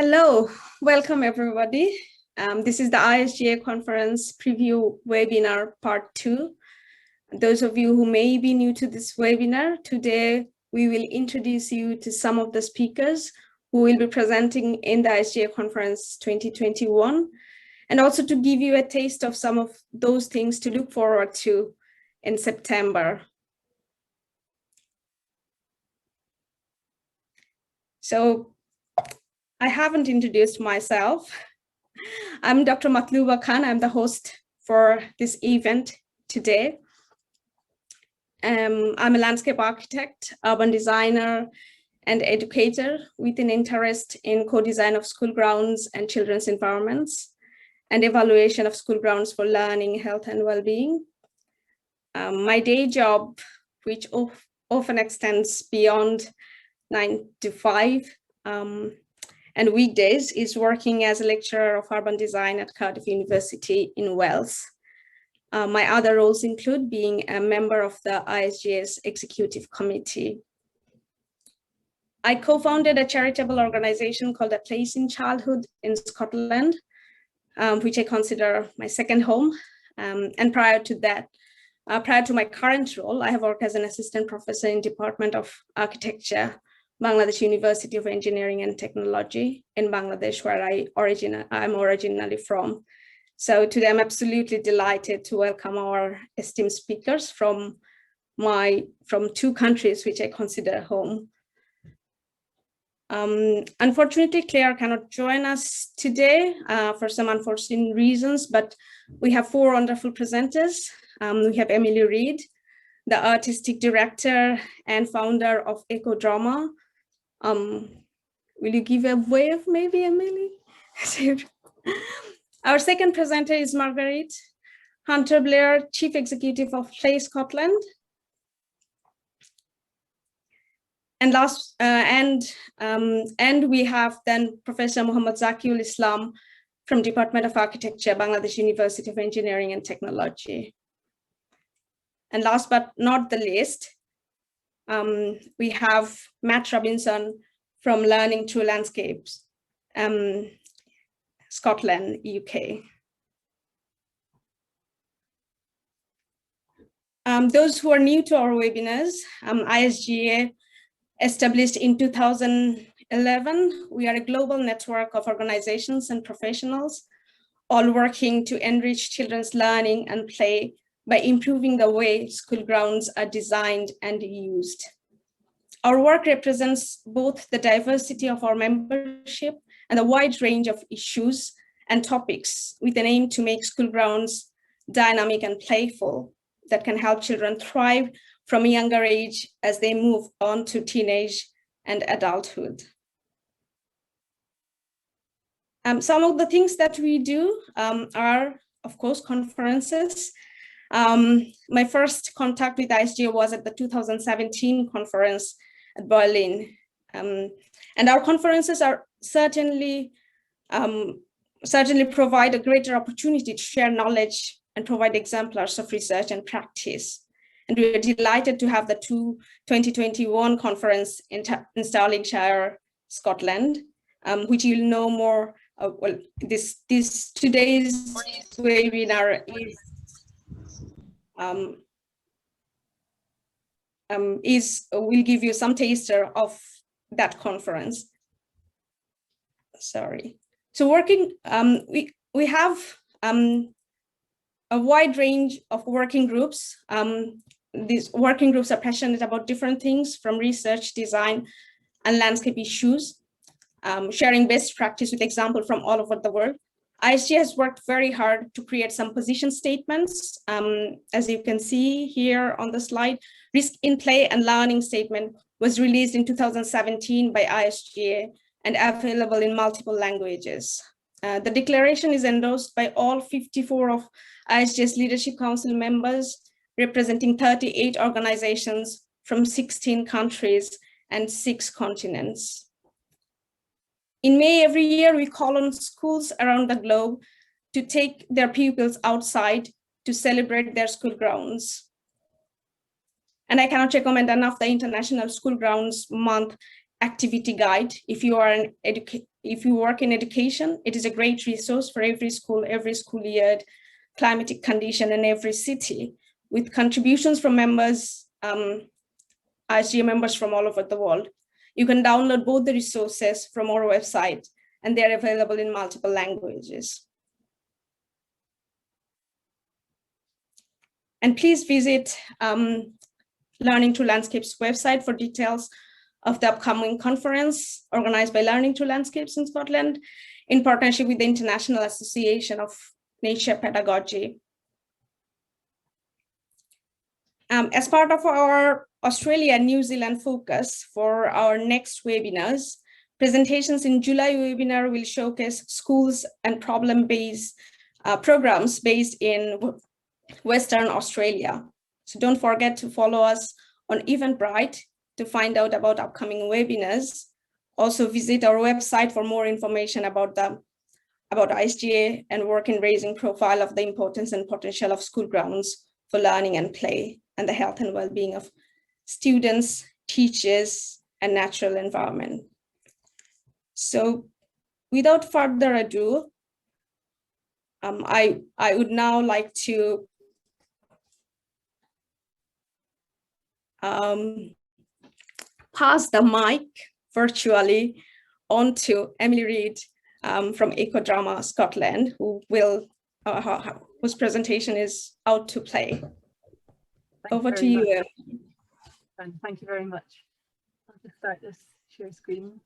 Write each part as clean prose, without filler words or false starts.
Hello, welcome everybody. This is the ISGA conference preview webinar part 2. Those of you who may be new to this webinar, today we will introduce you to some of the speakers who will be presenting in the ISGA conference 2021, and also to give you a taste of some of those things to look forward to in September. So I haven't introduced myself. I'm Dr. Matluba Khan. I'm the host for this event today. I'm a landscape architect, urban designer, and educator with an interest in co-design of school grounds and children's environments and evaluation of school grounds for learning, health, and well-being. My day job, which often extends beyond 9 to 5, and weekdays, is working as a lecturer of urban design at Cardiff University in Wales. My other roles include being a member of the ISGA's executive committee. I co-founded a charitable organization called A Place in Childhood in Scotland, which I consider my second home. And prior to that, prior to my current role, I have worked as an assistant professor in Department of Architecture, Bangladesh University of Engineering and Technology in Bangladesh, where I'm originally from. So today I'm absolutely delighted to welcome our esteemed speakers from 2 countries which I consider home. Unfortunately, Claire cannot join us today for some unforeseen reasons, but we have 4 wonderful presenters. We have Emily Reid, the artistic director and founder of Echo Drama. Will you give a wave, maybe, Emily? Our second presenter is Marguerite Hunter Blair, Chief Executive of Play Scotland. And last, and we have then Professor Mohammed Zakiul Islam from Department of Architecture, Bangladesh University of Engineering and Technology. And last but not the least, we have Matt Robinson from Learning Through Landscapes, Scotland, UK. Those who are new to our webinars, ISGA established in 2011, we are a global network of organizations and professionals, all working to enrich children's learning and play by improving the way school grounds are designed and used. Our work represents both the diversity of our membership and a wide range of issues and topics with an aim to make school grounds dynamic and playful that can help children thrive from a younger age as they move on to teenage and adulthood. Some of the things that we do are, of course, conferences. My first contact with ISGA was at the 2017 conference at Berlin. And our conferences are certainly provide a greater opportunity to share knowledge and provide exemplars of research and practice. And we are delighted to have the 2021 conference in Stirlingshire, Scotland, which you'll know more. Well, today's webinar will give you some taster of that conference. Sorry. So we have a wide range of working groups. These working groups are passionate about different things from research, design, and landscape issues, sharing best practice with example from all over the world. ISGA has worked very hard to create some position statements. As you can see here on the slide, Risk in Play and Learning Statement was released in 2017 by ISGA and available in multiple languages. The declaration is endorsed by all 54 of ISGA's Leadership Council members, representing 38 organizations from 16 countries and 6 continents. In May every year, we call on schools around the globe to take their pupils outside to celebrate their school grounds. And I cannot recommend enough the International School Grounds Month activity guide if you are an if you work in education, it is a great resource for every school year, climatic condition in every city, with contributions from members, ISGA members from all over the world. You can download both the resources from our website, and they're available in multiple languages. And please visit Learning Through Landscapes website for details of the upcoming conference organized by Learning Through Landscapes in Scotland in partnership with the International Association of Nature Pedagogy. As part of our Australia and New Zealand focus for our next webinars, presentations in July webinar will showcase schools and problem-based programs based in Western Australia. So don't forget to follow us on Eventbrite to find out about upcoming webinars. Also visit our website for more information about ISGA and work in raising profile of the importance and potential of school grounds for learning and play and the health and well-being of students, teachers, and natural environment. So without further ado, I would now like to pass the mic virtually on to Emily Reid from Ecodrama Scotland, who will whose presentation is Out to Play. Over to you. Thank you very much. I'll just start this share screen.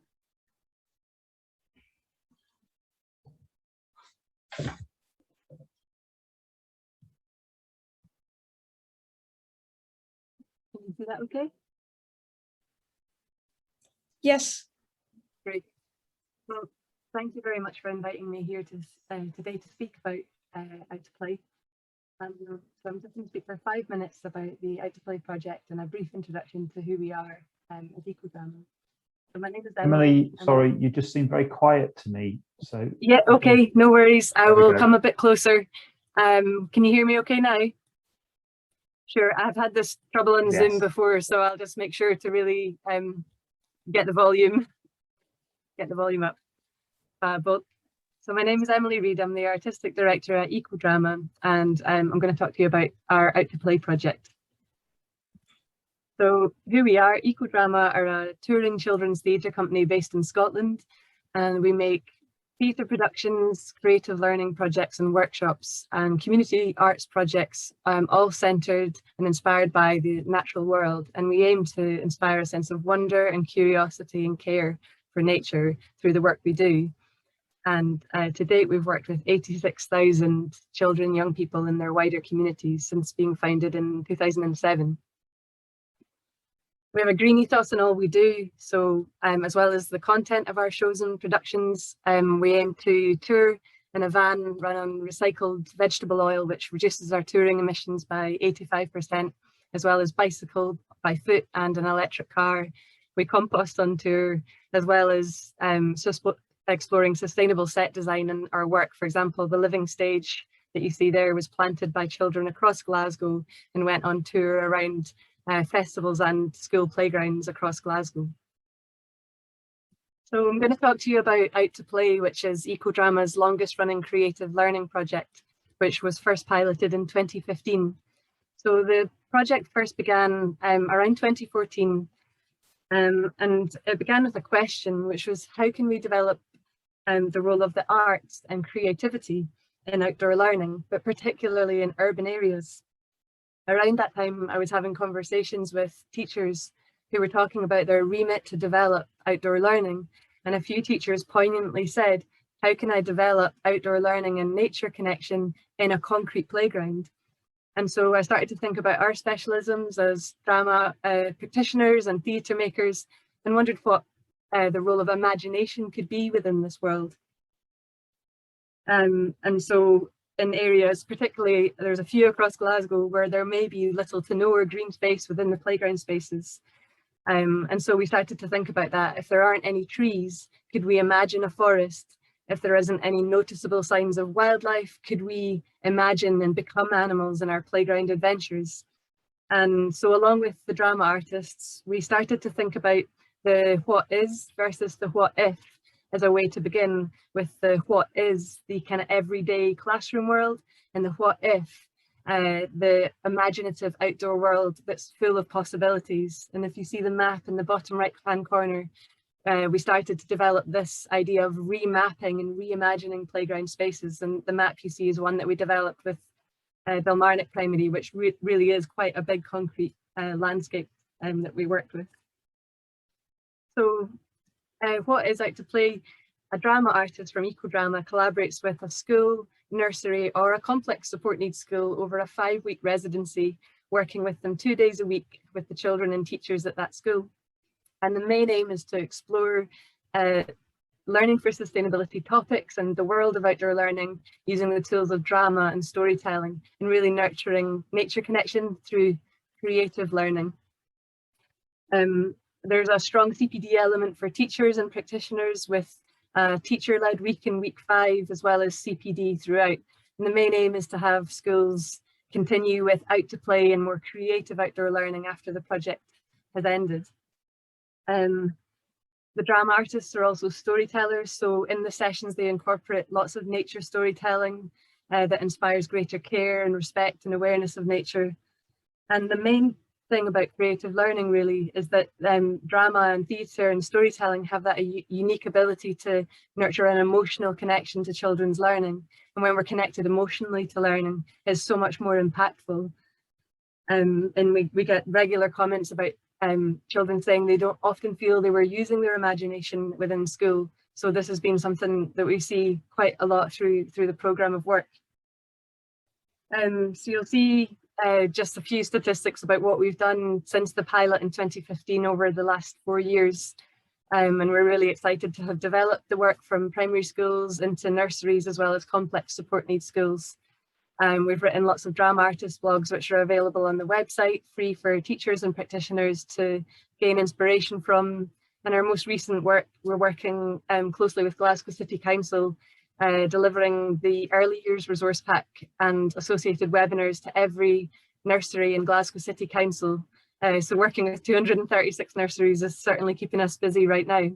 Can you see that okay? Yes. Great. Well, thank you very much for inviting me here to today to speak about Out to Play. So I'm just going to speak for 5 minutes about the Out to Play project and a brief introduction to who we are as Ecodrama. So my name is Emily. Sorry, you just seem very quiet to me. So yeah, okay, no worries. I will come a bit closer. Can you hear me okay now? Sure, I've had this trouble on Zoom before, so I'll just make sure to really get the volume up. So my name is Emily Reid. I'm the artistic director at Ecodrama, and I'm going to talk to you about our Out to Play project. So who we are, Ecodrama are a touring children's theatre company based in Scotland, and we make theatre productions, creative learning projects and workshops and community arts projects, all centred and inspired by the natural world. And we aim to inspire a sense of wonder and curiosity and care for nature through the work we do. And to date, we've worked with 86,000 children, young people in their wider communities since being founded in 2007. We have a green ethos in all we do. So as well as the content of our shows and productions, we aim to tour in a van run on recycled vegetable oil, which reduces our touring emissions by 85%, as well as bicycle, by foot and an electric car. We compost on tour, as well as exploring sustainable set design in our work. For example, the living stage that you see there was planted by children across Glasgow and went on tour around festivals and school playgrounds across Glasgow. So I'm going to talk to you about Out to Play, which is Ecodrama's longest running creative learning project, which was first piloted in 2015. So the project first began around 2014, and it began with a question, which was how can we develop the role of the arts and creativity in outdoor learning, but particularly in urban areas. Around that time, I was having conversations with teachers who were talking about their remit to develop outdoor learning. And a few teachers poignantly said, how can I develop outdoor learning and nature connection in a concrete playground? And so I started to think about our specialisms as drama practitioners and theatre makers, and wondered what the role of imagination could be within this world. And so in areas, particularly there's a few across Glasgow where there may be little to no or green space within the playground spaces. And so we started to think about that. If there aren't any trees, could we imagine a forest? If there isn't any noticeable signs of wildlife, could we imagine and become animals in our playground adventures? And so along with the drama artists, we started to think about the what is versus the what if, as a way to begin with the what is, the kind of everyday classroom world, and the what if, the imaginative outdoor world that's full of possibilities. And if you see the map in the bottom right hand corner, we started to develop this idea of remapping and reimagining playground spaces. And the map you see is one that we developed with Bilmarnock Primary, which really is quite a big concrete landscape that we worked with. So what is Out to Play? A drama artist from Ecodrama collaborates with a school, nursery, or a complex support needs school over a 5-week residency, working with them 2 days a week with the children and teachers at that school. And the main aim is to explore learning for sustainability topics and the world of outdoor learning using the tools of drama and storytelling, and really nurturing nature connection through creative learning. There's a strong CPD element for teachers and practitioners with a teacher-led week in week 5, as well as CPD throughout. And the main aim is to have schools continue with Out to Play and more creative outdoor learning after the project has ended. The drama artists are also storytellers, so in the sessions they incorporate lots of nature storytelling that inspires greater care and respect and awareness of nature. And the main thing about creative learning really is that drama and theatre and storytelling have that unique ability to nurture an emotional connection to children's learning. And when we're connected emotionally to learning, it's so much more impactful. And we get regular comments about children saying they don't often feel they were using their imagination within school. So this has been something that we see quite a lot through the programme of work. So you'll see just a few statistics about what we've done since the pilot in 2015 over the last 4 years. And we're really excited to have developed the work from primary schools into nurseries as well as complex support needs schools. We've written lots of drama artist blogs which are available on the website, free for teachers and practitioners to gain inspiration from. And our most recent work, we're working closely with Glasgow City Council, delivering the early years resource pack and associated webinars to every nursery in Glasgow City Council. So working with 236 nurseries is certainly keeping us busy right now.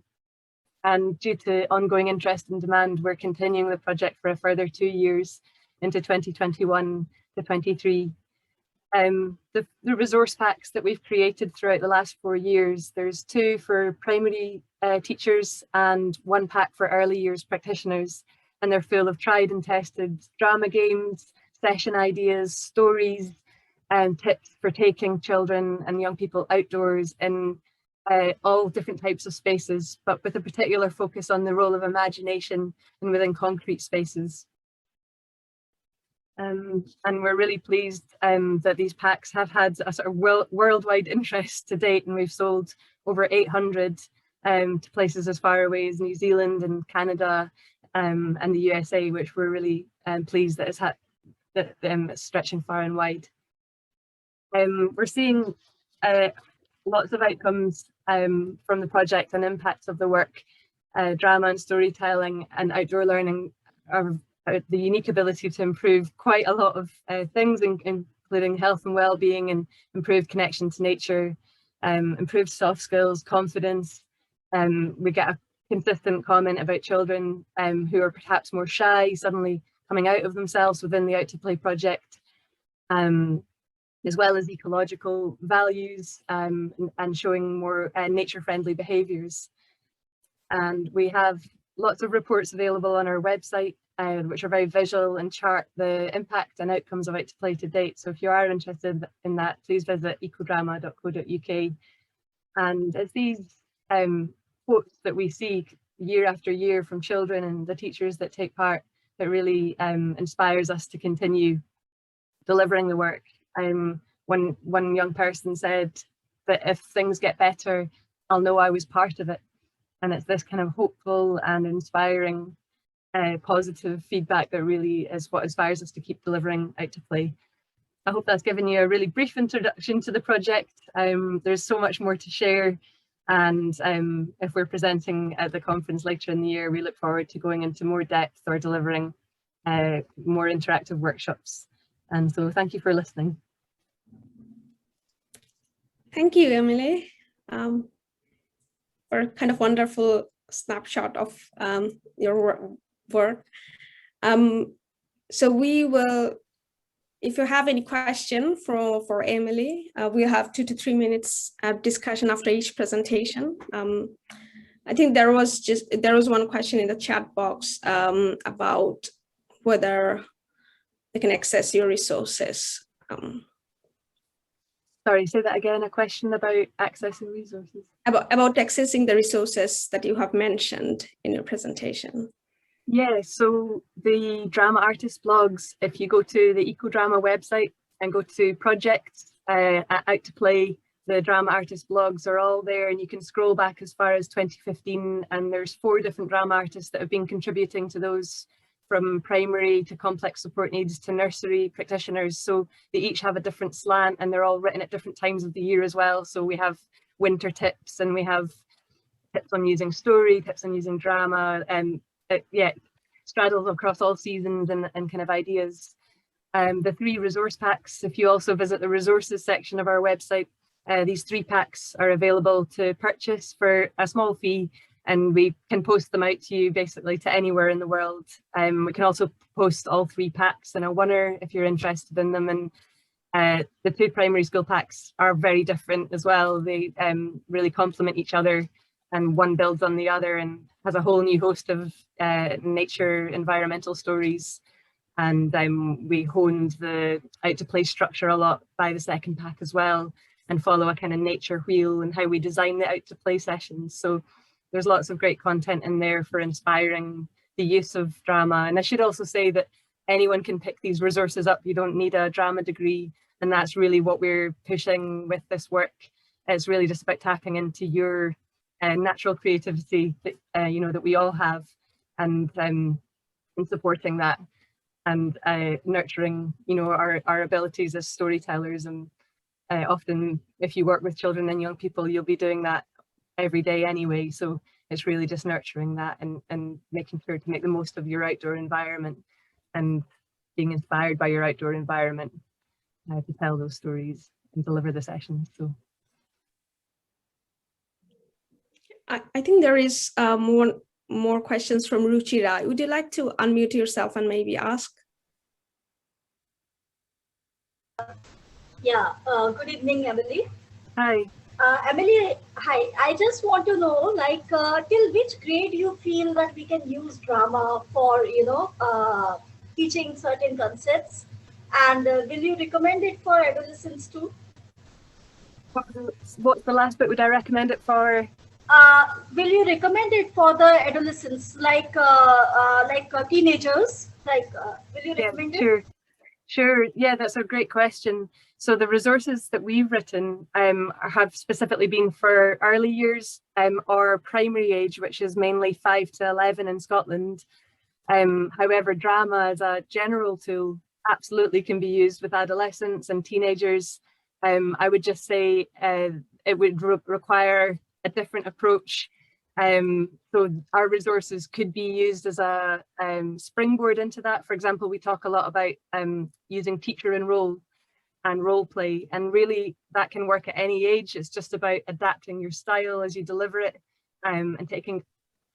And due to ongoing interest and demand, we're continuing the project for a further 2 years into 2021 to 23. The resource packs that we've created throughout the last 4 years, there's 2 for primary teachers and 1 pack for early years practitioners. And they're full of tried and tested drama games, session ideas, stories, and tips for taking children and young people outdoors in all different types of spaces, but with a particular focus on the role of imagination and within concrete spaces. And we're really pleased that these packs have had a sort of worldwide interest to date, and we've sold over 800 to places as far away as New Zealand and Canada and the USA, which we're really pleased that it's stretching far and wide. We're seeing lots of outcomes from the project and impacts of the work. Drama and storytelling and outdoor learning are the unique ability to improve quite a lot of things, including health and well-being and improved connection to nature, improved soft skills, confidence. We get a consistent comment about children who are perhaps more shy, suddenly coming out of themselves within the Out to Play project, as well as ecological values and showing more nature-friendly behaviours. And we have lots of reports available on our website, which are very visual and chart the impact and outcomes of Out to Play to date. So if you are interested in that, please visit ecodrama.co.uk. And it's these quotes that we see year after year from children and the teachers that take part that really inspires us to continue delivering the work. One young person said that if things get better, I'll know I was part of it. And it's this kind of hopeful and inspiring positive feedback that really is what inspires us to keep delivering Out to Play. I hope that's given you a really brief introduction to the project. There's so much more to share, and if we're presenting at the conference later in the year, we look forward to going into more depth or delivering more interactive workshops. And so thank you for listening. Thank you, Emily, for kind of wonderful snapshot of your work. So we will, if you have any question for Emily, we'll have 2 to 3 minutes discussion after each presentation. I think there was one question in the chat box about whether they can access your resources. Sorry, say that again, a question about accessing resources. About accessing the resources that you have mentioned in your presentation. Yeah, so the drama artist blogs, if you go to the Ecodrama website and go to projects, Out to Play, the drama artist blogs are all there, and you can scroll back as far as 2015, and there's 4 different drama artists that have been contributing to those, from primary to complex support needs to nursery practitioners. So they each have a different slant, and they're all written at different times of the year as well. So we have winter tips, and we have tips on using story, tips on using drama, and yeah, straddles across all seasons and kind of ideas. The 3 resource packs, if you also visit the resources section of our website, these 3 packs are available to purchase for a small fee, and we can post them out to you basically to anywhere in the world. We can also post all 3 packs in a oneer if you're interested in them. And the 2 primary school packs are very different as well. They really complement each other, and one builds on the other and has a whole new host of nature environmental stories. And we honed the Out to Play structure a lot by the 2nd pack as well, and follow a kind of nature wheel and how we design the Out to Play sessions. So there's lots of great content in there for inspiring the use of drama. And I should also say that anyone can pick these resources up. You don't need a drama degree, and that's really what we're pushing with this work. It's really just about tapping into your natural creativity that you know, that we all have, and supporting that, and nurturing, you know, our abilities as storytellers. And often if you work with children and young people, you'll be doing that every day anyway. So it's really just nurturing that and making sure to make the most of your outdoor environment and being inspired by your outdoor environment to tell those stories and deliver the sessions. So I think there is more questions from Ruchira. Would you like to unmute yourself and maybe ask? Yeah, good evening, Emily. Hi. Emily, hi. I just want to know, like, till which grade you feel that we can use drama for, you know, teaching certain concepts, and will you recommend it for adolescents too? What's the last bit? Would I recommend it for? Will you recommend it for the adolescents, like teenagers? Like, will you recommend it? Sure. Yeah, that's a great question. So the resources that we've written have specifically been for early years or primary age, which is mainly 5 to 11 in Scotland. However, drama as a general tool absolutely can be used with adolescents and teenagers. I would just say it would require a different approach. So our resources could be used as a springboard into that. For example, we talk a lot about using teacher and role play, and really that can work at any age. It's just about adapting your style as you deliver it, and taking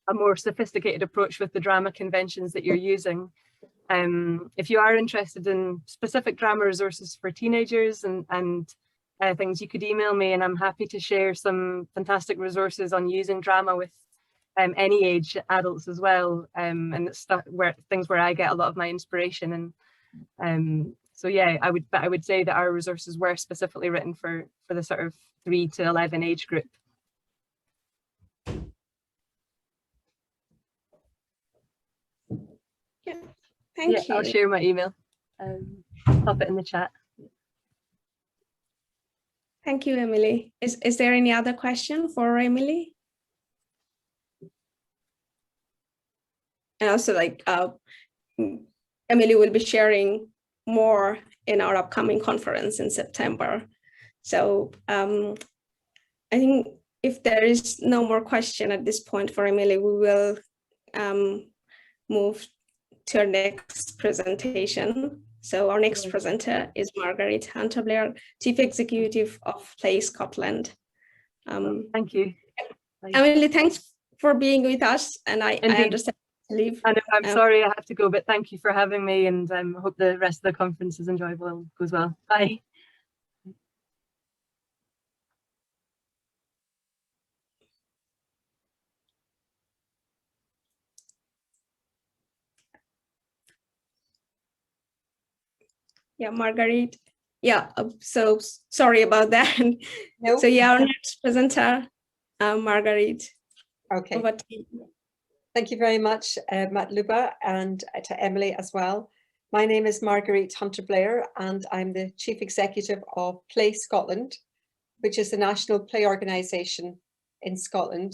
a more sophisticated approach with the drama conventions that you're using. If you are interested in specific drama resources for teenagers and things, you could email me, and I'm happy to share some fantastic resources on using drama with any age, adults as well, and it's things where I get a lot of my inspiration. And so yeah, I would say that our resources were specifically written for the sort of 3 to 11 age group. Yeah, thank you. I'll share my email. Pop it in the chat. Thank you, Emily. Is there any other question for Emily? And also, like, Emily will be sharing more in our upcoming conference in September. So I think if there is no more question at this point for Emily, we will move to our next presentation. So our next presenter is Marguerite Hunter Blair, Chief Executive of Play Scotland. Thank you. Emily, thanks for being with us, and I Indeed. understand you leave. And I'm sorry I have to go, but thank you for having me, and I hope the rest of the conference is enjoyable and goes well. Bye. Yeah, Marguerite. Yeah, so sorry about that. No. So yeah, our next presenter, Marguerite. Okay. Over to you. Thank you very much, Matluba, and to Emily as well. My name is Marguerite Hunter Blair, and I'm the Chief Executive of Play Scotland, which is the national play organisation in Scotland.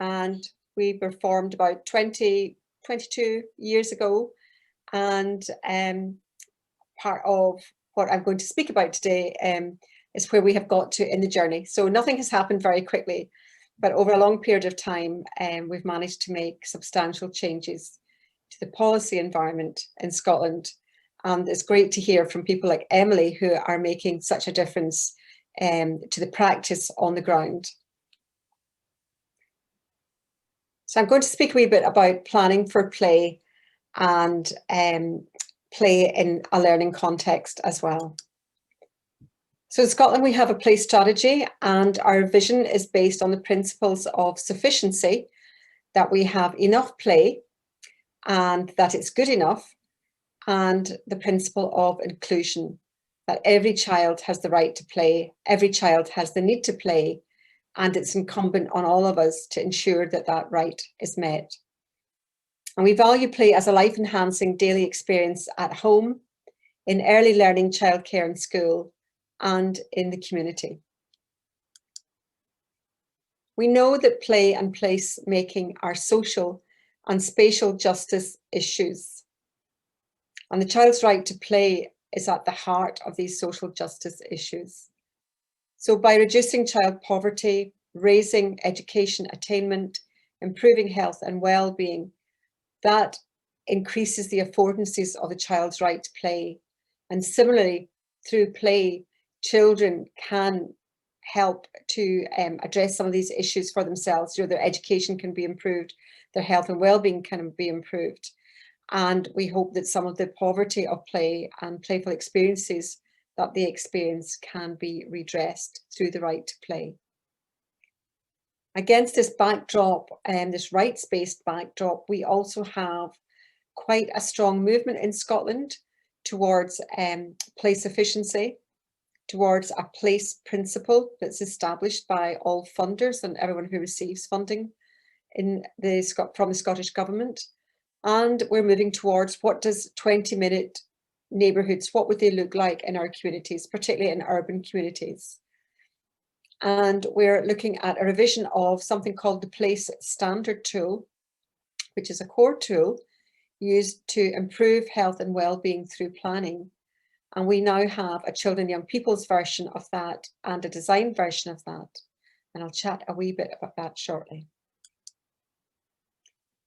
And we were formed about 22 years ago. And part of what I'm going to speak about today is where we have got to in the journey. So nothing has happened very quickly, but over a long period of time, we've managed to make substantial changes to the policy environment in Scotland. And it's great to hear from people like Emily, who are making such a difference to the practice on the ground. So I'm going to speak a wee bit about planning for play and play in a learning context as well. So in Scotland, we have a play strategy, and our vision is based on the principles of sufficiency, that we have enough play and that it's good enough, and the principle of inclusion, that every child has the right to play, every child has the need to play, and it's incumbent on all of us to ensure that that right is met. And we value play as a life-enhancing daily experience at home, in early learning, childcare and school, and in the community. We know that play and place making are social and spatial justice issues. And the child's right to play is at the heart of these social justice issues. So by reducing child poverty, raising education attainment, improving health and well-being, that increases the affordances of the child's right to play. And similarly, through play, children can help to address some of these issues for themselves. You know, their education can be improved, their health and well-being can be improved. And we hope that some of the poverty of play and playful experiences that they experience can be redressed through the right to play. Against this backdrop and this rights-based backdrop, we also have quite a strong movement in Scotland towards play sufficiency, towards a place principle that's established by all funders and everyone who receives funding from the Scottish Government. And we're moving towards, what does 20-minute neighbourhoods, what would they look like in our communities, particularly in urban communities? And we're looking at a revision of something called the Place Standard Tool, which is a core tool used to improve health and well-being through planning. And we now have a children and young people's version of that and a design version of that. And I'll chat a wee bit about that shortly.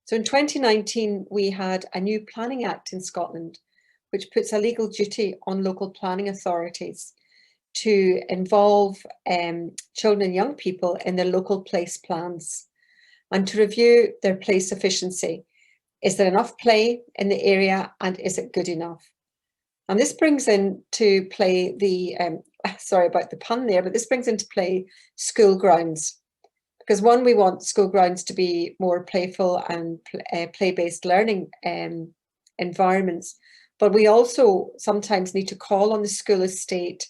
So in 2019, we had a new Planning Act in Scotland, which puts a legal duty on local planning authorities to involve children and young people in their local place plans and to review their play sufficiency. Is there enough play in the area and is it good enough? And this brings into play the, sorry about the pun there, but this brings into play school grounds. Because one, we want school grounds to be more playful and play-based learning environments, but we also sometimes need to call on the school estate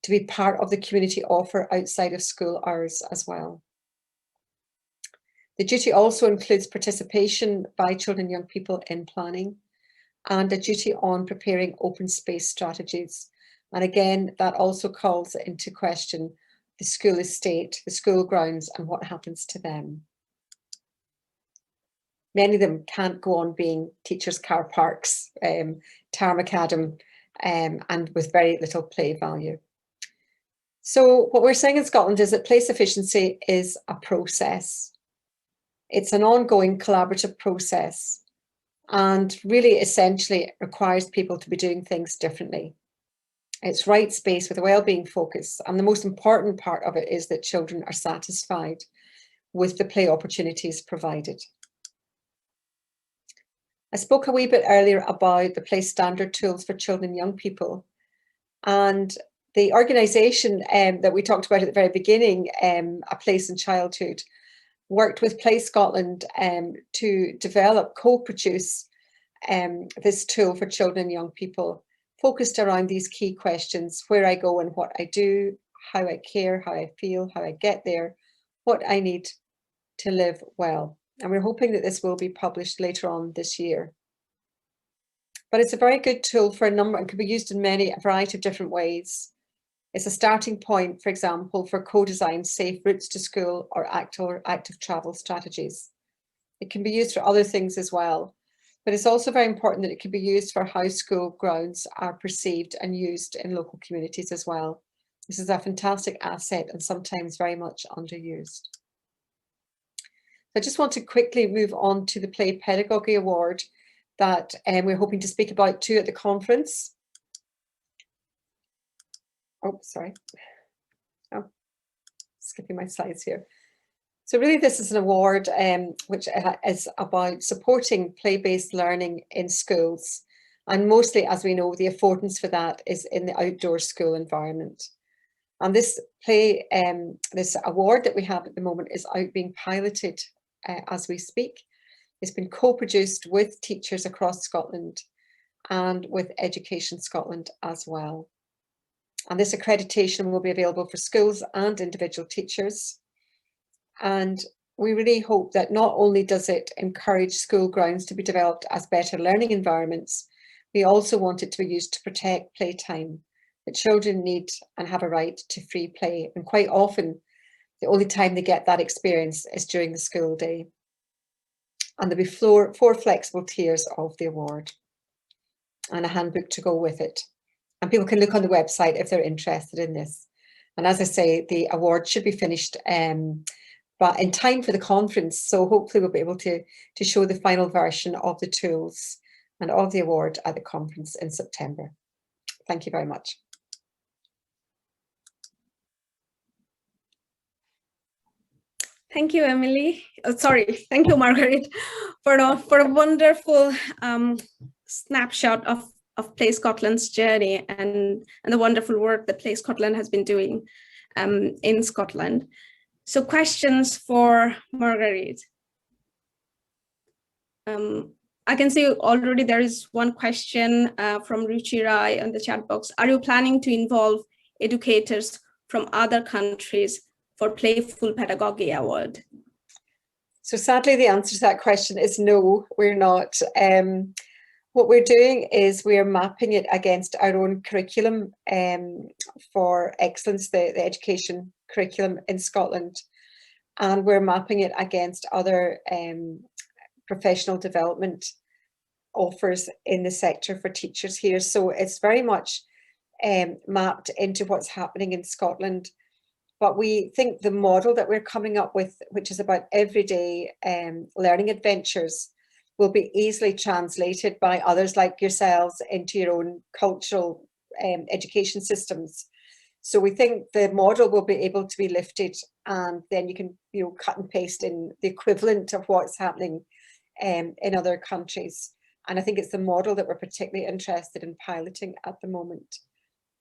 to be part of the community offer outside of school hours as well. The duty also includes participation by children and young people in planning and a duty on preparing open space strategies. And again, that also calls into question the school estate, the school grounds, and what happens to them. Many of them can't go on being teachers' car parks, tarmacadam, and with very little play value. So what we're saying in Scotland is that play sufficiency is a process. It's an ongoing collaborative process and really essentially requires people to be doing things differently. It's rights-based with a well-being focus, and the most important part of it is that children are satisfied with the play opportunities provided. I spoke a wee bit earlier about the play standard tools for children and young people, and the organisation that we talked about at the very beginning, A Place in Childhood, worked with Play Scotland to develop, co-produce this tool for children and young people, focused around these key questions: where I go and what I do, how I care, how I feel, how I get there, what I need to live well. And we're hoping that this will be published later on this year. But it's a very good tool for a number, and can be used in a variety of different ways. It's a starting point, for example, for co-designed safe routes to school or active travel strategies. It can be used for other things as well, but it's also very important that it can be used for how school grounds are perceived and used in local communities as well. This is a fantastic asset and sometimes very much underused. I just want to quickly move on to the Play Pedagogy Award that we're hoping to speak about too at the conference. Oh, sorry. Oh, skipping my slides here. So really this is an award which is about supporting play-based learning in schools. And mostly, as we know, the affordance for that is in the outdoor school environment. And this award that we have at the moment is out being piloted as we speak. It's been co-produced with teachers across Scotland and with Education Scotland as well. And this accreditation will be available for schools and individual teachers. And we really hope that not only does it encourage school grounds to be developed as better learning environments, we also want it to be used to protect playtime, that children need and have a right to free play. And quite often, the only time they get that experience is during the school day. And there'll be four flexible tiers of the award and a handbook to go with it. And people can look on the website if they're interested in this. And as I say, the award should be finished but in time for the conference. So hopefully we'll be able to show the final version of the tools and of the award at the conference in September. Thank you very much. Thank you, Emily. Oh, sorry, thank you, Marguerite, for a wonderful snapshot of Play Scotland's journey and the wonderful work that Play Scotland has been doing in Scotland. So questions for Marguerite. I can see already there is one question from Ruchi Rai on the chat box. Are you planning to involve educators from other countries for Playful Pedagogy Award? So sadly, the answer to that question is no, we're not. What we're doing is we're mapping it against our own curriculum for excellence, the education curriculum in Scotland. And we're mapping it against other professional development offers in the sector for teachers here. So it's very much mapped into what's happening in Scotland. But we think the model that we're coming up with, which is about everyday learning adventures, will be easily translated by others like yourselves into your own cultural education systems. So we think the model will be able to be lifted, and then you can cut and paste in the equivalent of what's happening in other countries. And I think it's the model that we're particularly interested in piloting at the moment.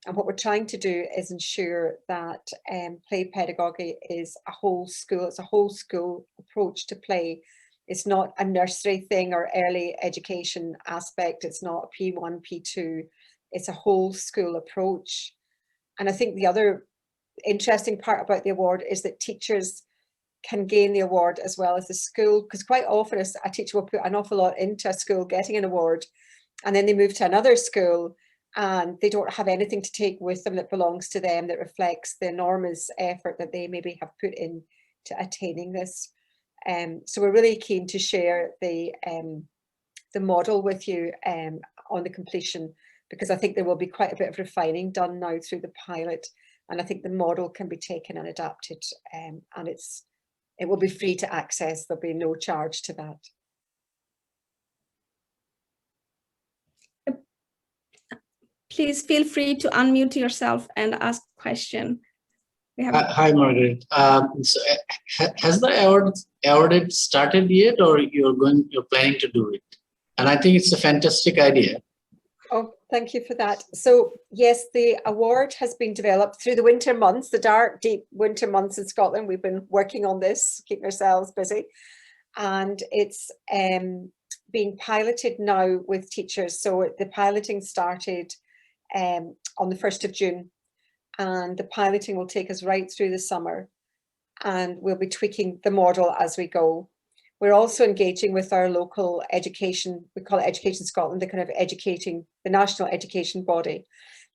And what we're trying to do is ensure that play pedagogy is a whole school, it's a whole school approach to play. It's not a nursery thing or early education aspect. It's not a P1, P2. It's a whole school approach. And I think the other interesting part about the award is that teachers can gain the award as well as the school, because quite often a teacher will put an awful lot into a school getting an award, and then they move to another school and they don't have anything to take with them that belongs to them, that reflects the enormous effort that they maybe have put in to attaining this. So we're really keen to share the model with you on the completion, because I think there will be quite a bit of refining done now through the pilot, and I think the model can be taken and adapted, and it will be free to access. There'll be no charge to that. Please feel free to unmute yourself and ask a question. We have Hi, Margaret. Has the audit started yet, or you're planning to do it? And I think it's a fantastic idea. Oh, thank you for that. So yes, the award has been developed through the winter months, the dark, deep winter months in Scotland. We've been working on this, keeping ourselves busy. And it's being piloted now with teachers. So the piloting started on the 1st of June. And the piloting will take us right through the summer. And we'll be tweaking the model as we go. We're also engaging with our local education, we call it Education Scotland, the kind of educating, the national education body.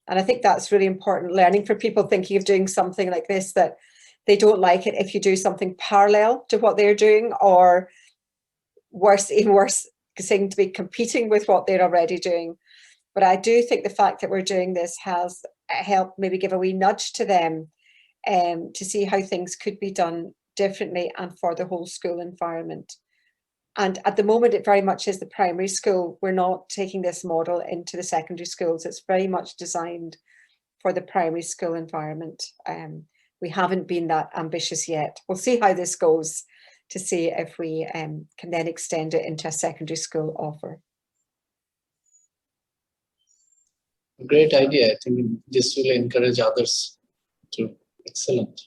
And I think that's really important learning for people thinking of doing something like this, that they don't like it if you do something parallel to what they're doing, or worse, even worse, saying to be competing with what they're already doing. But I do think the fact that we're doing this has helped maybe give a wee nudge to them to see how things could be done differently and for the whole school environment. And at the moment, it very much is the primary school. We're not taking this model into the secondary schools. It's very much designed for the primary school environment. We haven't been that ambitious yet. We'll see how this goes to see if we can then extend it into a secondary school offer. Great idea. I think this will encourage others too. Excellent.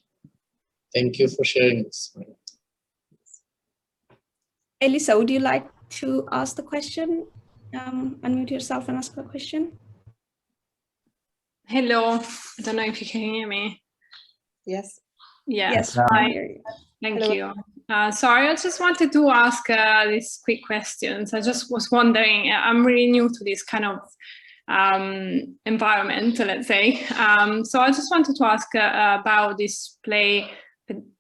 Thank you for sharing this. Elisa, would you like to ask the question? Unmute yourself and ask the question. Hello. I don't know if you can hear me. Yes. Yeah. Yes. Hi. Thank you. Sorry, I just wanted to ask these quick questions. I just was wondering, I'm really new to this kind of environment, let's say. So I just wanted to ask about this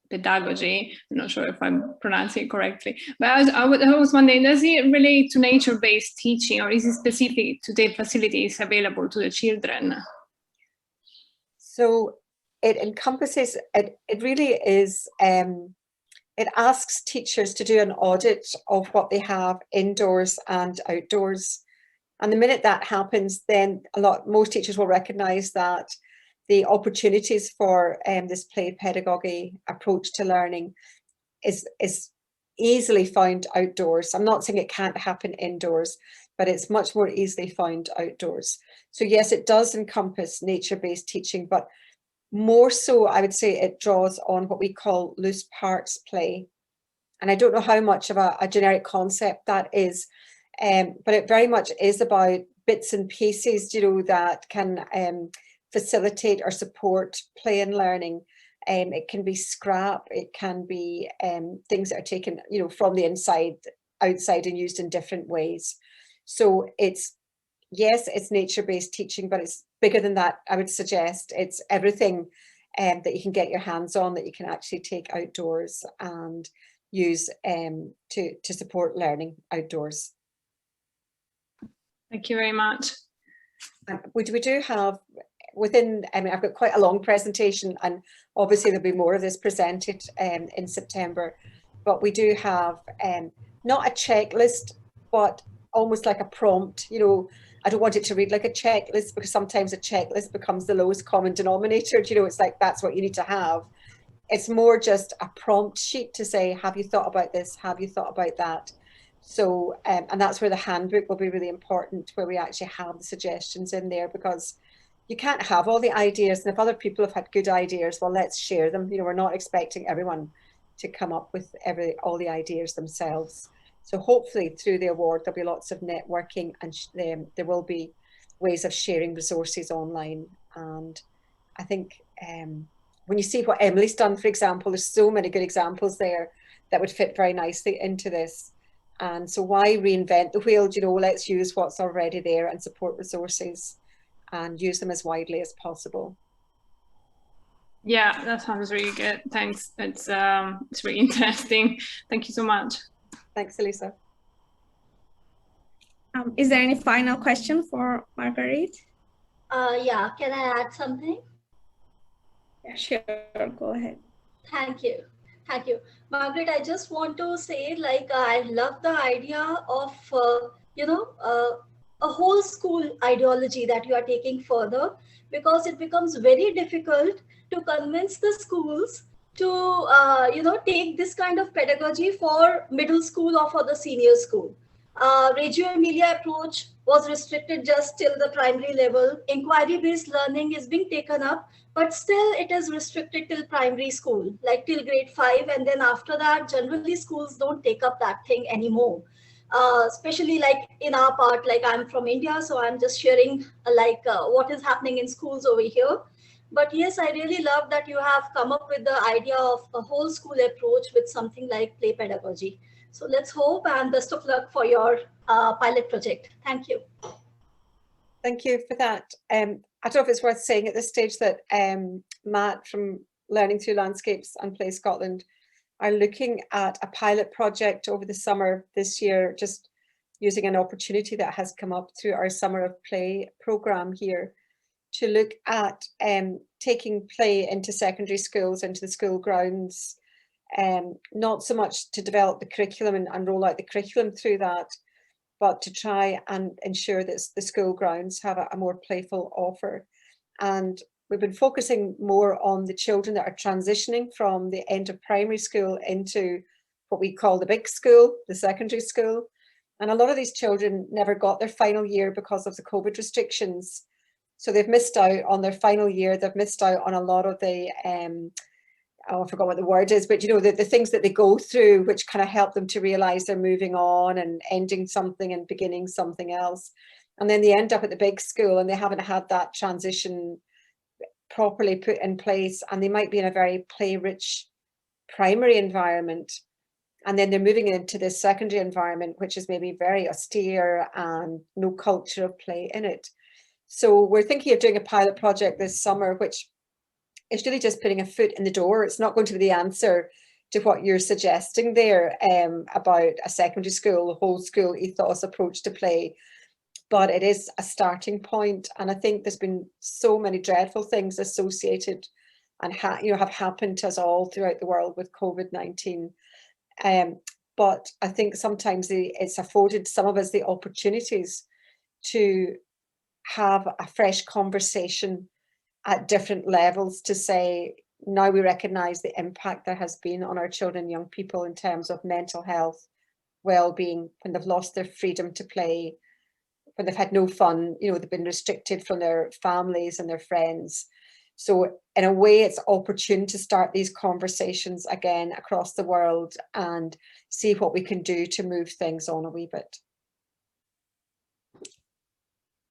pedagogy. I'm not sure if I'm pronouncing it correctly, but I was wondering, does it relate to nature-based teaching, or is it specific to the facilities available to the children? So it encompasses, it really is, it asks teachers to do an audit of what they have indoors and outdoors. And the minute that happens, then most teachers will recognise that the opportunities for this play pedagogy approach to learning is easily found outdoors. I'm not saying it can't happen indoors, but it's much more easily found outdoors. So yes, it does encompass nature-based teaching, but more so, I would say it draws on what we call loose parts play. And I don't know how much of a generic concept that is, but it very much is about bits and pieces, you know, that can facilitate or support play and learning. It can be scrap, it can be things that are taken, you know, from the inside, outside, and used in different ways. So yes, it's nature-based teaching, but it's bigger than that. I would suggest it's everything that you can get your hands on that you can actually take outdoors and use to support learning outdoors. Thank you very much. We do have within, I mean, I've got quite a long presentation, and obviously there'll be more of this presented in September, but we do have not a checklist, but almost like a prompt. You know, I don't want it to read like a checklist, because sometimes a checklist becomes the lowest common denominator. You know, it's like, that's what you need to have. It's more just a prompt sheet to say, have you thought about this? Have you thought about that? So, and that's where the handbook will be really important, where we actually have the suggestions in there, because you can't have all the ideas. And if other people have had good ideas, well, let's share them. You know, we're not expecting everyone to come up with all the ideas themselves. So hopefully through the award, there'll be lots of networking, and there will be ways of sharing resources online. And I think when you see what Emily's done, for example, there's so many good examples there that would fit very nicely into this. And so why reinvent the wheel? You know, let's use what's already there and support resources and use them as widely as possible. Yeah, that sounds really good. Thanks. It's really interesting. Thank you so much. Thanks, Elisa. Is there any final question for Marguerite? Yeah, can I add something? Yeah, sure, go ahead. Thank you. Thank you. Margaret, I just want to say, like, I love the idea of, you know, a whole school ideology that you are taking further, because it becomes very difficult to convince the schools to take this kind of pedagogy for middle school or for the senior school. Reggio Emilia approach was restricted just till the primary level. Inquiry-based learning is being taken up, but still it is restricted till primary school, like till grade 5. And then after that, generally schools don't take up that thing anymore. Especially like in our part, like I'm from India, so I'm just sharing what is happening in schools over here. But yes, I really love that you have come up with the idea of a whole school approach with something like play pedagogy. So let's hope, and best of luck for your pilot project. Thank you. Thank you for that. I don't know if it's worth saying at this stage that Matt from Learning Through Landscapes and Play Scotland are looking at a pilot project over the summer this year, just using an opportunity that has come up through our Summer of Play programme here, to look at taking play into secondary schools, into the school grounds, not so much to develop the curriculum and roll out the curriculum through that, but to try and ensure that the school grounds have a more playful offer. And we've been focusing more on the children that are transitioning from the end of primary school into what we call the big school, the secondary school. And a lot of these children never got their final year because of the COVID restrictions. So they've missed out on their final year. They've missed out on a lot of the, I forgot what the word is, but the things that they go through, which kind of help them to realize they're moving on and ending something and beginning something else. And then they end up at the big school and they haven't had that transition properly put in place, and they might be in a very play-rich primary environment, and then they're moving into this secondary environment, which is maybe very austere and no culture of play in it. So we're thinking of doing a pilot project this summer, which is really just putting a foot in the door. It's not going to be the answer to what you're suggesting there about a secondary school, whole school ethos approach to play, but it is a starting point. And I think there's been so many dreadful things associated and have happened to us all throughout the world with COVID-19. But I think sometimes it's afforded some of us the opportunities to have a fresh conversation at different levels to say, now we recognise the impact there has been on our children and young people in terms of mental health, well-being, when they've lost their freedom to play, when they've had no fun, they've been restricted from their families and their friends. So in a way, it's opportune to start these conversations again across the world and see what we can do to move things on a wee bit.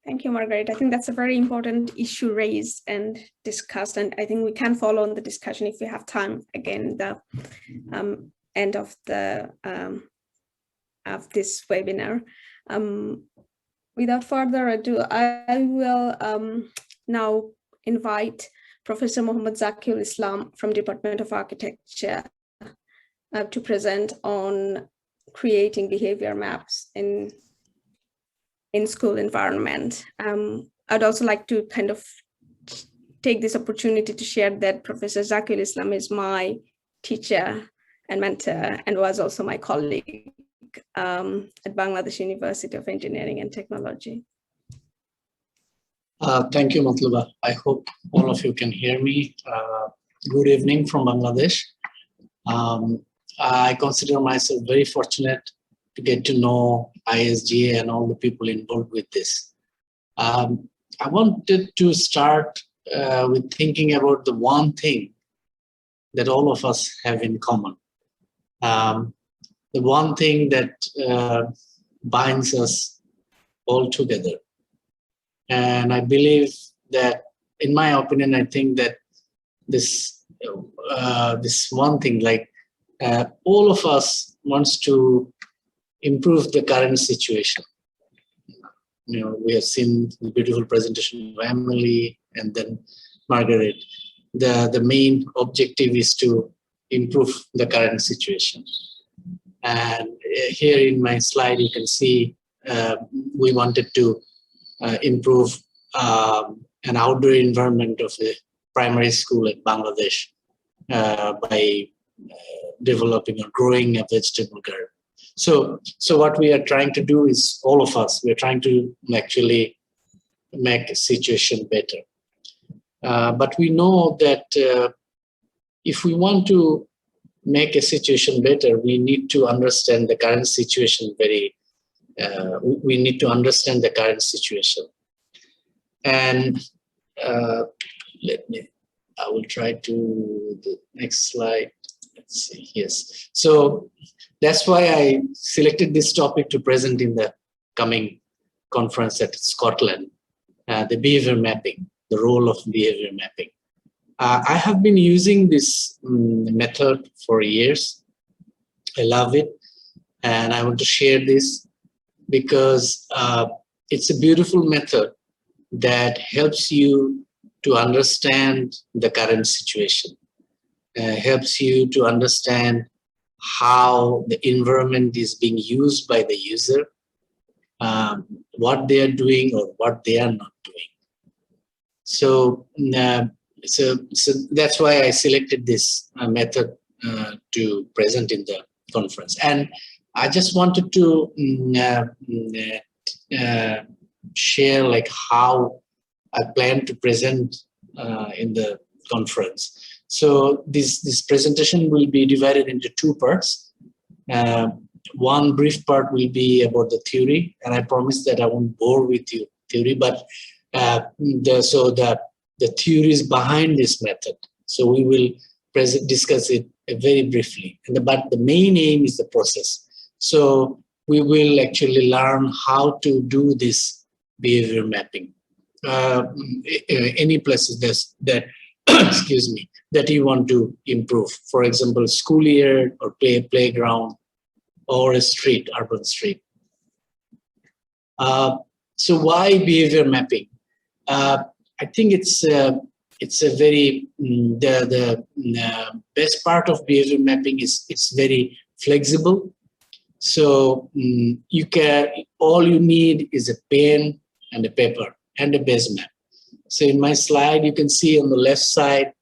Thank you, Marguerite. I think that's a very important issue raised and discussed, and I think we can follow on the discussion if we have time again, the end of the of this webinar. Without further ado, I will now invite Professor Mohammed Zakiul Islam from Department of Architecture to present on creating behavior maps in school environment. I'd also like to kind of take this opportunity to share that Professor Zakiul Islam is my teacher and mentor and was also my colleague at Bangladesh University of Engineering and Technology. Thank you, Matluba. I hope all of you can hear me. Good evening from Bangladesh. I consider myself very fortunate to get to know ISGA and all the people involved with this. I wanted to start with thinking about the one thing that all of us have in common. The one thing that binds us all together. And I believe that, in my opinion, I think that this one thing, like all of us wants to improve the current situation. We have seen the beautiful presentation of Emily and then Marguerite. The main objective is to improve the current situation. And here in my slide, you can see we wanted to improve an outdoor environment of the primary school in Bangladesh by developing or growing a vegetable garden. So what we are trying to do is, all of us, we're trying to actually make a situation better. But we know that if we want to make a situation better, we need to understand the current situation we need to understand the current situation. And I will try to the next slide. Let's see, yes. So that's why I selected this topic to present in the coming conference at Scotland, the behavior mapping, the role of behavior mapping. I have been using this method for years. I love it. And I want to share this because it's a beautiful method that helps you to understand the current situation, helps you to understand how the environment is being used by the user, what they are doing or what they are not doing. So, so that's why I selected this method to present in the conference. And I just wanted to share like how I plan to present in the conference. So this presentation will be divided into two parts. One brief part will be about the theory, and I promise that I won't bore with you theory, but the theories behind this method. So we will discuss it very briefly. But the main aim is the process. So we will actually learn how to do this behavior mapping. Any places that excuse me, that you want to improve. For example, school year or playground or a street, urban street. So why behavior mapping? I think it's a very the best part of behavior mapping is it's very flexible. So you can all you need is a pen and a paper and a base map. So in my slide, you can see on the left side,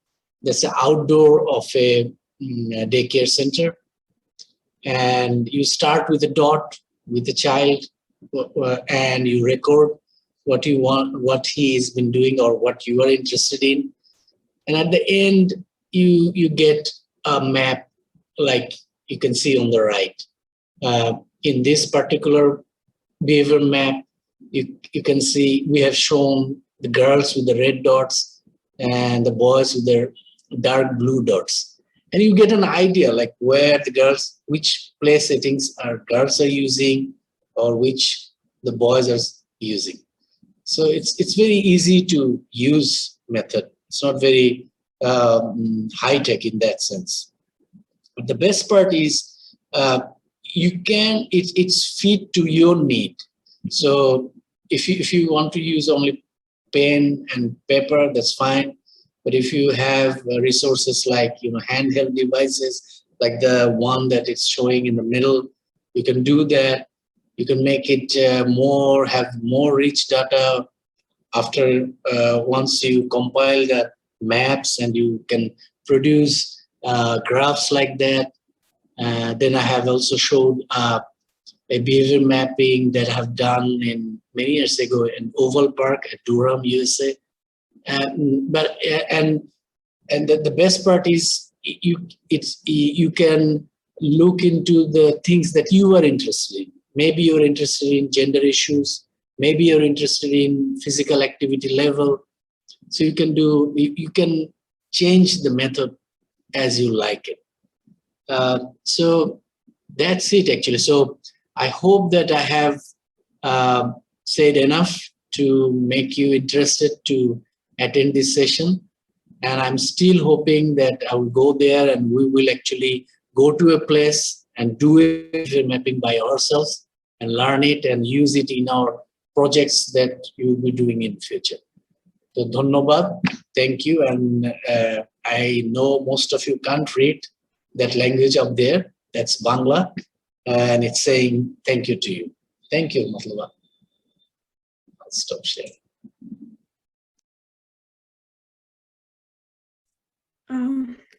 there's an outdoor of a daycare center. And you start with a dot with the child and you record what you want, what he has been doing or what you are interested in. And at the end, you get a map like you can see on the right. In this particular behavior map, you can see we have shown the girls with the red dots and the boys with their dark blue dots. And you get an idea like where the girls, which play settings girls are using or which the boys are using. So it's very easy to use method. It's not very high-tech in that sense. But the best part is it's fit to your need. So if you want to use only pen and paper, that's fine. But if you have resources like handheld devices, like the one that it's showing in the middle, you can do that. You can make it have more rich data after once you compile the maps and you can produce graphs like that. Then I have also showed a behavior mapping that I have done many years ago in Oval Park at Durham, USA. The best part is you can look into the things that you are interested in. Maybe you're interested in gender issues. Maybe you're interested in physical activity level. So you can change the method as you like it. So that's it actually. So I hope that I have said enough to make you interested to attend this session. And I'm still hoping that I will go there and we will actually go to a place and do a mapping by ourselves and learn it and use it in our projects that you will be doing in future. So dhannobad, thank you. And I know most of you can't read that language up there. That's Bangla. And it's saying thank you to you. Thank you, Matlaba. I'll stop sharing.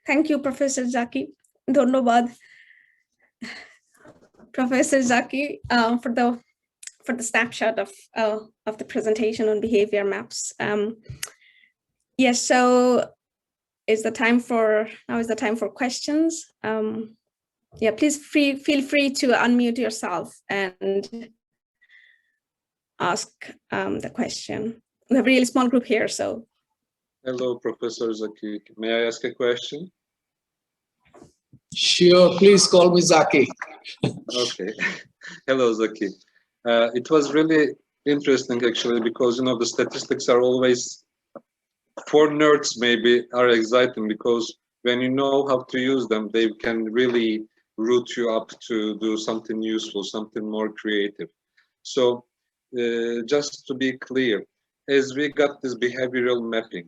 Thank you, Professor Zaki. Dhannobad, Professor Zaki, for the snapshot of the presentation on behavior maps. Yes, so now is the time for questions. Yeah, please feel free to unmute yourself and ask the question. We have a really small group here, so. Hello, Professor Zaki. May I ask a question? Sure, please call me Zaki. Okay. Hello, Zaki. It was really interesting, actually, because, the statistics are always, for nerds maybe, are exciting, because when you know how to use them, they can really root you up to do something useful, something more creative. So just to be clear, as we got this behavioral mapping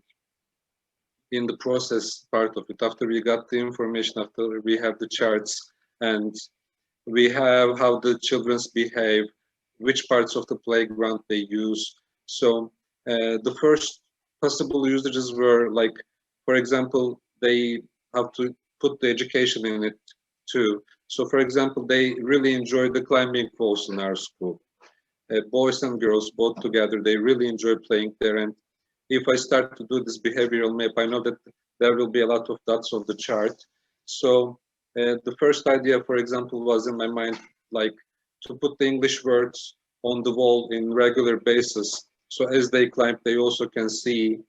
in the process part of it, after we got the information, after we have the charts, and we have how the children behave, which parts of the playground they use. So the first possible usages were like, for example, they have to put the education in it too. So for example, they really enjoy the climbing walls in our school. Boys and girls both together, they really enjoy playing there. And if I start to do this behavioral map, I know that there will be a lot of dots on the chart. So the first idea, for example, was in my mind, like to put the English words on the wall in regular basis. So as they climb, they also can see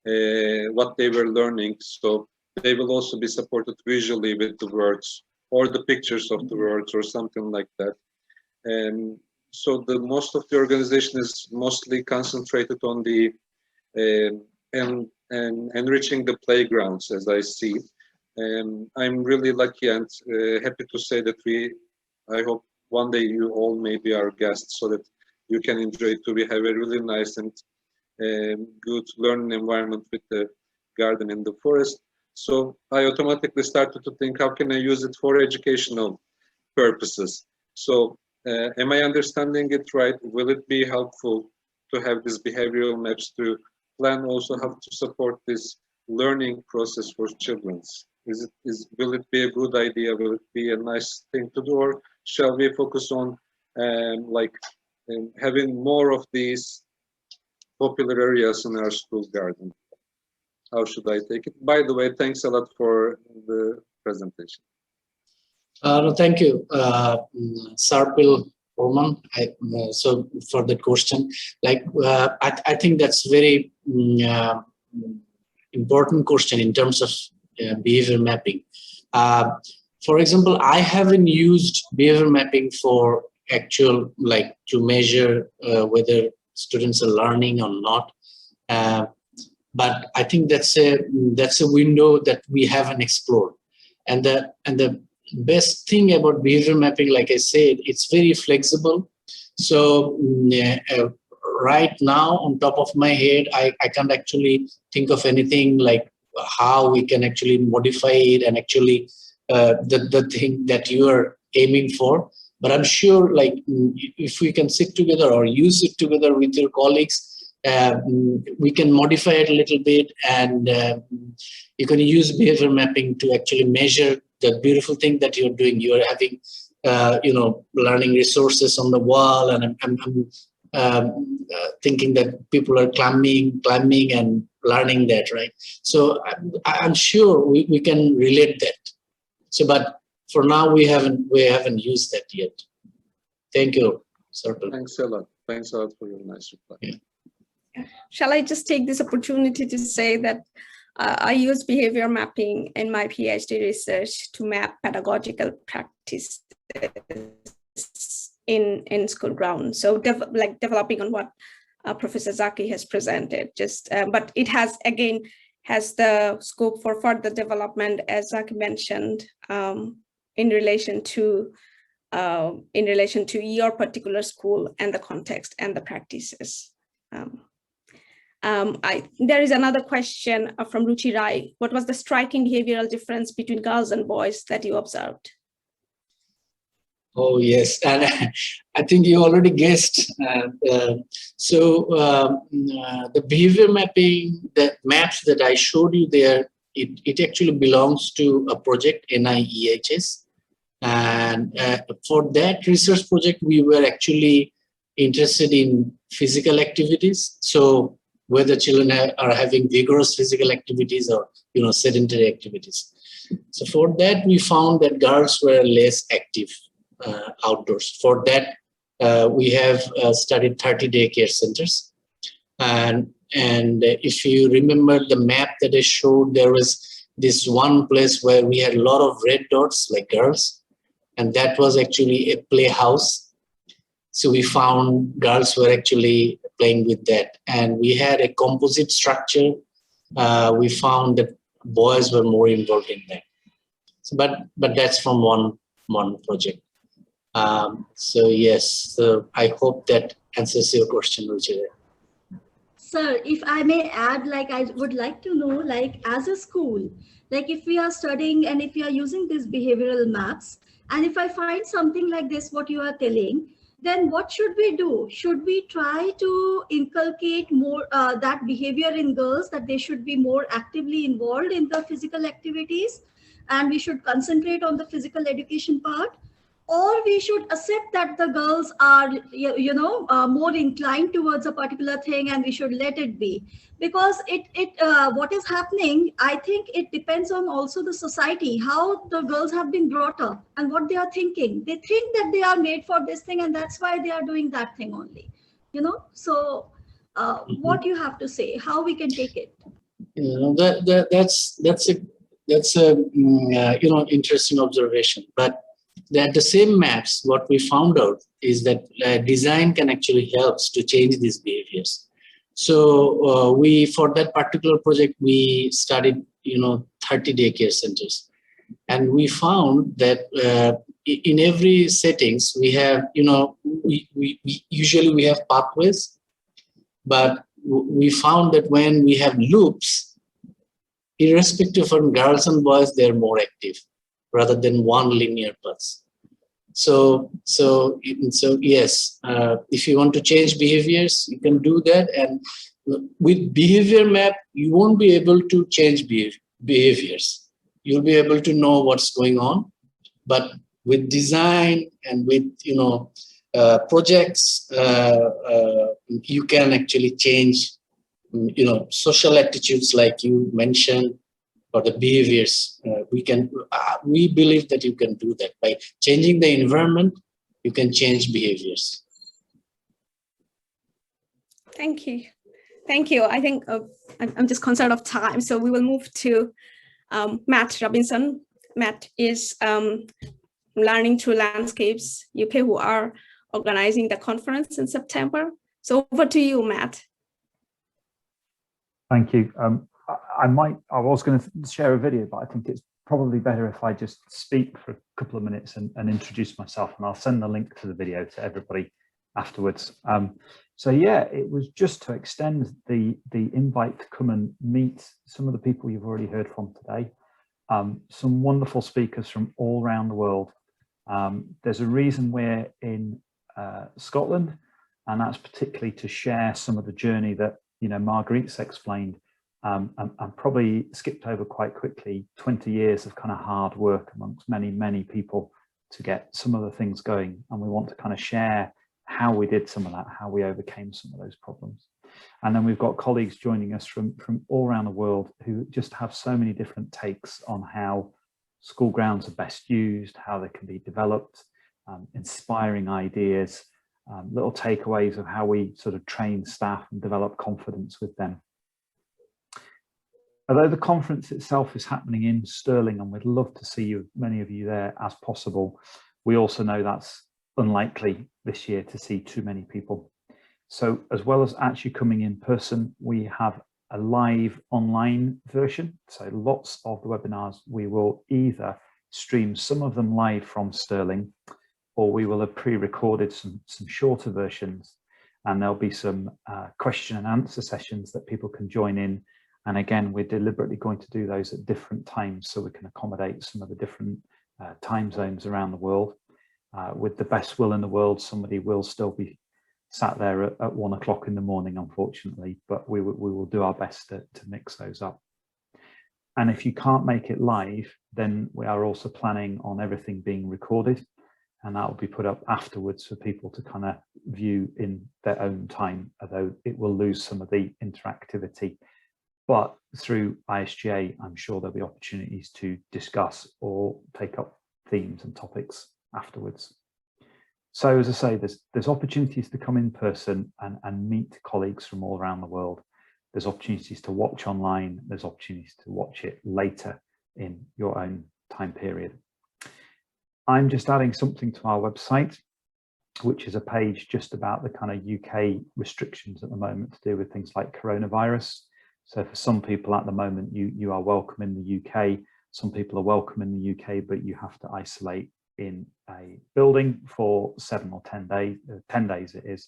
what they were learning. So they will also be supported visually with the words or the pictures of the words or something like that. And so the most of the organization is mostly concentrated on the and enriching the playgrounds, as I see. I'm really lucky and happy to say that I hope one day you all may be our guests so that you can enjoy it too. We have a really nice and good learning environment with the garden in the forest. So I automatically started to think, how can I use it for educational purposes? So am I understanding it right? Will it be helpful to have these behavioral maps to plan also how to support this learning process for children? Will it be a good idea? Will it be a nice thing to do, or shall we focus on having more of these popular areas in our school garden? How should I take it? By the way, thanks a lot for the presentation. No, thank you, Sarpil Roman. So for the question, I think that's very important question in terms of behavior mapping. For example, I haven't used behavior mapping for actual, to measure whether students are learning or not. But I think that's a window that we haven't explored. And the best thing about behavior mapping, like I said, it's very flexible. So right now, on top of my head, I can't actually think of anything like how we can actually modify it and actually the thing that you are aiming for. But I'm sure, if we can sit together or use it together with your colleagues, we can modify it a little bit, and you can use behavior mapping to actually measure the beautiful thing that you're doing. You're having, learning resources on the wall, and I'm thinking that people are climbing and learning that, right? So I'm sure we can relate that. So, but for now, we haven't used that yet. Thank you, Sarpil. Thanks a lot. Thanks a lot for your nice reply. Yeah. Shall I just take this opportunity to say that I use behavior mapping in my PhD research to map pedagogical practices in school grounds. So developing on what Professor Zaki has presented, but it has the scope for further development, as Zaki mentioned, in relation to your particular school and the context and the practices. There is another question from Ruchi Rai. What was the striking behavioral difference between girls and boys that you observed? Oh, yes. And I think you already guessed. The behavior mapping, the maps that I showed you there, it actually belongs to a project, NIEHS. And for that research project, we were actually interested in physical activities. So whether children are having vigorous physical activities or sedentary activities. So for that, we found that girls were less active outdoors. For that, we have studied 30 daycare centers. And if you remember the map that I showed, there was this one place where we had a lot of red dots, like girls, and that was actually a playhouse. So we found girls were actually playing with that. And we had a composite structure. We found that boys were more involved in that. So, but that's from one project. So yes, so I hope that answers your question, Ruchira. Sir, if I may add, like I would like to know, like as a school, like if we are studying and if we are using these behavioral maps, and if I find something like this, what you are telling, then what should we do? Should we try to inculcate more that behavior in girls, that they should be more actively involved in the physical activities, and we should concentrate on the physical education part? Or we should accept that the girls are, more inclined towards a particular thing and we should let it be? Because what is happening, I think it depends on also the society, how the girls have been brought up and what they are thinking. They think that they are made for this thing and that's why they are doing that thing only, So what you have to say, how we can take it? That's a interesting observation. But that the same maps, what we found out is that design can actually help to change these behaviors. So for that particular project, we studied 30 daycare centers, and we found that in every settings we have we usually we have pathways, but we found that when we have loops, irrespective of girls and boys, they're more active rather than one linear path. So yes, if you want to change behaviors, you can do that. And with behavior map, you won't be able to change behaviors. You'll be able to know what's going on. But with design and with projects, you can actually change social attitudes, like you mentioned, or the behaviors. We believe that you can do that by changing the environment. You can change behaviors. Thank you. I think I'm just concerned of time, so we will move to Matt Robinson. Matt is Learning Through Landscapes UK, who are organizing the conference in September. So over to you, Matt. Thank you. I was going to share a video, but I think it's probably better if I just speak for a couple of minutes and introduce myself, and I'll send the link to the video to everybody afterwards. So yeah, it was just to extend the invite to come and meet some of the people you've already heard from today. Some wonderful speakers from all around the world. There's a reason we're in Scotland, and that's particularly to share some of the journey that Marguerite's explained. And probably skipped over quite quickly 20 years of kind of hard work amongst many people to get some of the things going, and we want to kind of share how we did some of that, how we overcame some of those problems. And then we've got colleagues joining us from all around the world who just have so many different takes on how school grounds are best used, how they can be developed, inspiring ideas, little takeaways of how we sort of train staff and develop confidence with them. Although the conference itself is happening in Stirling, and we'd love to see many of you there as possible, we also know that's unlikely this year to see too many people. So as well as actually coming in person, we have a live online version. So lots of the webinars, we will either stream some of them live from Stirling, or we will have pre-recorded some shorter versions, and there'll be some question and answer sessions that people can join in. And again, we're deliberately going to do those at different times so we can accommodate some of the different time zones around the world. With the best will in the world, somebody will still be sat there at 1 o'clock in the morning, unfortunately, but we will do our best to mix those up. And if you can't make it live, then we are also planning on everything being recorded. and that will be put up afterwards for people to kind of view in their own time, although it will lose some of the interactivity. But through ISGA, I'm sure there'll be opportunities to discuss or take up themes and topics afterwards. So as I say, there's opportunities to come in person and meet colleagues from all around the world. There's opportunities to watch online. There's opportunities to watch it later in your own time period. I'm just adding something to our website, which is a page just about the kind of UK restrictions at the moment to do with things like coronavirus. So for some people at the moment, you are welcome in the UK. Some people are welcome in the UK, but you have to isolate in a building for 7 or 10 days, 10 days it is.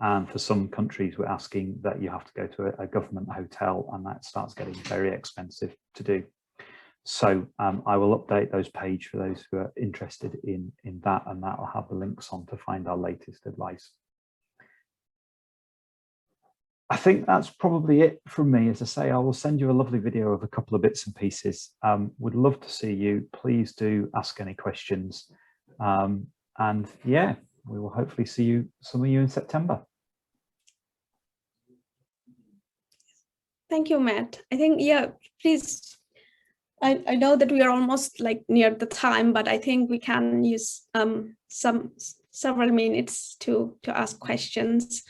And for some countries, we're asking that you have to go to a government hotel, and that starts getting very expensive to do. So I will update those pages for those who are interested in that, and that will have the links on to find our latest advice. I think that's probably it from me. As I say, I will send you a lovely video of a couple of bits and pieces. Would love to see you. Please do ask any questions. And yeah, we will hopefully see some of you in September. Thank you, Matt. I think, yeah, please. I know that we are almost like near the time, but I think we can use several minutes to ask questions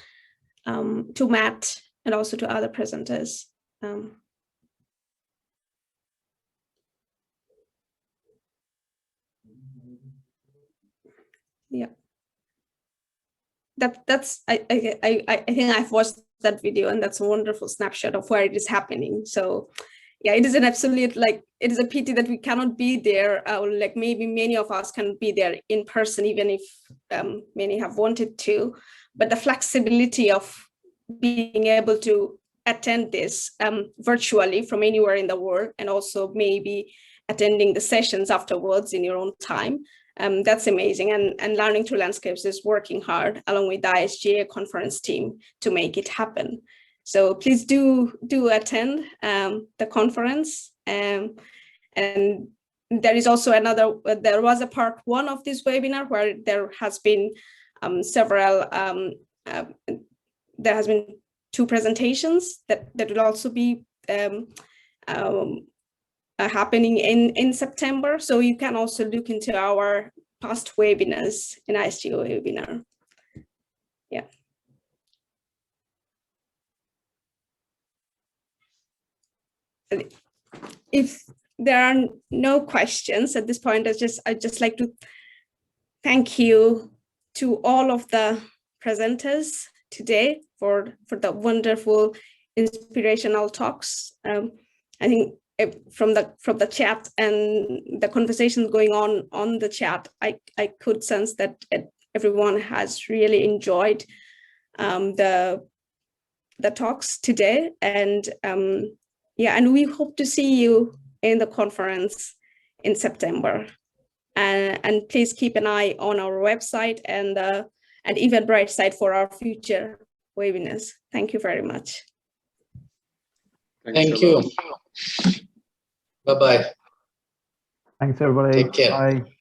to Matt and also to other presenters. Yeah, that's I think I've watched that video, and that's a wonderful snapshot of where it is happening. So yeah, it is an absolute, like, it is a pity that we cannot be there. Like maybe many of us can be there in person, even if many have wanted to. But the flexibility of being able to attend this virtually from anywhere in the world, and also maybe attending the sessions afterwards in your own time, that's amazing. And Learning Through Landscapes is working hard along with the ISGA conference team to make it happen. So please do attend the conference. And there is also there was a part 1 of this webinar where there has been there has been 2 presentations that will also be happening in September. So you can also look into our past webinars in ISGA webinar. Yeah. If there are no questions at this point, I'd just like to thank you to all of the presenters today for the wonderful inspirational talks. I think from the chat and the conversations going on the chat, I could sense that everyone has really enjoyed the talks today, and yeah, and we hope to see you in the conference in September. And please keep an eye on our website and Eventbrite site for our future webinars. Thank you very much. Thank you. Bye-bye. Thanks, everybody. Take care. Bye.